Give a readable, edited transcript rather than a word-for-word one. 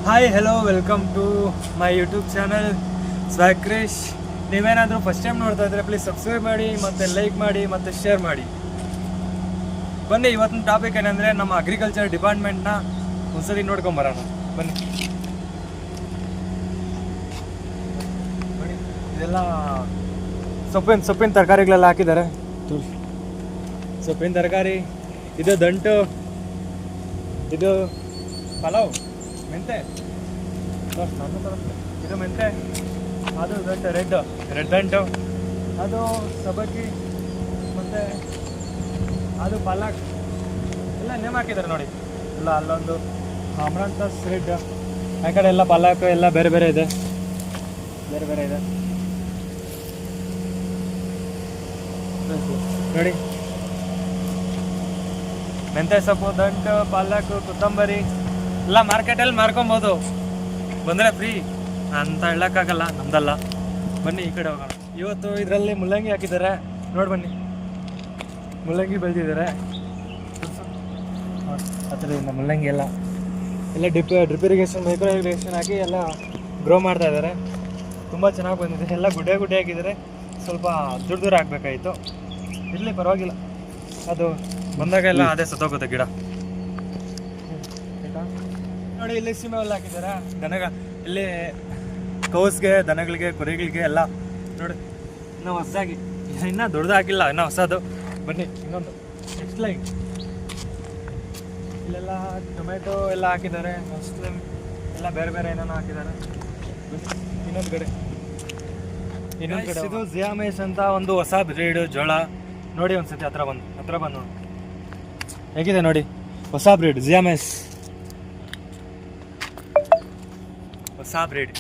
Hi hello welcome to my YouTube channel swag Krish. ನೀವೇನಾದರೂ first time ನೋಡ್ತಾ ಇದ್ರೆ please subscribe ಮಾಡಿ ಮತ್ತು ಲೈಕ್ ಮಾಡಿ ಮತ್ತು ಶೇರ್ ಮಾಡಿ. ಬನ್ನಿ, ಇವತ್ತಿನ ಟಾಪಿಕ್ ಏನಂದರೆ ನಮ್ಮ ಅಗ್ರಿಕಲ್ಚರ್ ಡಿಪಾರ್ಟ್ಮೆಂಟ್ನ ಒಂದ್ಸತಿ ನೋಡ್ಕೊಂಬರೋಣ ಬನ್ನಿ. ಇದೆಲ್ಲ ಸೊಪ್ಪಿನ ತರಕಾರಿಗಳೆಲ್ಲ ಹಾಕಿದ್ದಾರೆ. ಸೊಪ್ಪಿನ ತರಕಾರಿ, ಇದು ದಂಟು, ಇದು ಪಲಾವ್, ಮೆಂತೆ, ಇದು ಮೆಂತೆ, ಅದು ದಂಟು ರೆಡ್ ದಂಟು, ಅದು ಸಬ್ಬಕ್ಕಿ, ಮತ್ತು ಅದು ಪಾಲಕ್ ಎಲ್ಲ ನೇಮ್ ಹಾಕಿದ್ದಾರೆ ನೋಡಿ. ಎಲ್ಲ ಅಲ್ಲೊಂದು ಅಮ್ರಾಂತಸ್ ರೆಡ್, ಆ ಕಡೆ ಎಲ್ಲ ಪಾಲಕ್ ಎಲ್ಲ ಬೇರೆ ಬೇರೆ ಇದೆ. ನೋಡಿ, ಮೆಂತೆ ಸೊಪ್ಪು, ದಂಟು, ಪಾಲಕ್, ಕೊತ್ತಂಬರಿ ಎಲ್ಲ ಮಾರ್ಕೆಟಲ್ಲಿ ಮಾರ್ಕೊಬೋದು. ಬಂದರೆ ಫ್ರೀ ಅಂತ ಹೇಳೋಕ್ಕಾಗಲ್ಲ, ನಮ್ದಲ್ಲ. ಬನ್ನಿ ಈ ಕಡೆ ಹೋಗೋಣ. ಇವತ್ತು ಇದರಲ್ಲಿ ಮುಲ್ಲಂಗಿ ಹಾಕಿದ್ದಾರೆ ನೋಡಿ. ಬನ್ನಿ, ಮುಲ್ಲಂಗಿ ಬೆಳೆದಿದ್ದಾರೆ. ಆ ಥರದಿಂದ ಮುಲ್ಲಂಗಿ ಎಲ್ಲ ಡ್ರಿಪ್ ಇರಿಗೇಷನ್, ಮೈಕ್ರೋ ಇರಿಗೇಷನ್ ಹಾಕಿ ಎಲ್ಲ ಗ್ರೋ ಮಾಡ್ತಾ ಇದ್ದಾರೆ. ತುಂಬ ಚೆನ್ನಾಗಿ ಬಂದಿದೆ. ಎಲ್ಲ ಗುಡ್ಡೆ ಹಾಕಿದ್ದಾರೆ. ಸ್ವಲ್ಪ ದೂರ ಹಾಕಬೇಕಾಯಿತು. ಇರಲಿ, ಪರವಾಗಿಲ್ಲ. ಅದು ಬಂದಾಗ ಎಲ್ಲ ಅದೇ ಸತ್ತೋಗುತ್ತೆ ಗಿಡ. ನೋಡಿ, ಇಲ್ಲಿ ಸೀಮೆ ಹುಲ್ಲು ಹಾಕಿದ್ದಾರೆ. ಇಲ್ಲಿ ಕೌಸ್ಗೆ, ದನಗಳಿಗೆ, ಕುರಿಗಳಿಗೆ ಎಲ್ಲ ನೋಡಿ. ಇನ್ನೂ ಹೊಸದಾಗಿ, ಇನ್ನೂ ದೊಡ್ಡದು ಹಾಕಿಲ್ಲ, ಇನ್ನೂ ಹೊಸದು. ಬನ್ನಿ, ಇನ್ನೊಂದು ನೆಕ್ಸ್ಟ್ ಲೈನ್. ಇಲ್ಲೆಲ್ಲ ಟೊಮೆಟೊ ಎಲ್ಲ ಹಾಕಿದ್ದಾರೆ. ಎಲ್ಲ ಬೇರೆ ಬೇರೆ ಏನೇನೋ ಹಾಕಿದ್ದಾರೆ. ಇನ್ನೊಂದು ಕಡೆ ಇದು ಜಿಯಾಮೇಸ್ ಅಂತ ಒಂದು ಹೊಸ ಬ್ರೀಡ್ ಜೋಳ. ನೋಡಿ ಒಂದ್ಸತಿ ಹತ್ರ ಬಂದು ನೋಡಿ ಹೇಗಿದೆ ನೋಡಿ. ಹೊಸ ಬ್ರೀಡ್ ಜಿಯಾಮೇಸ್, ಹೊಸ ಬ್ರೀಡ್.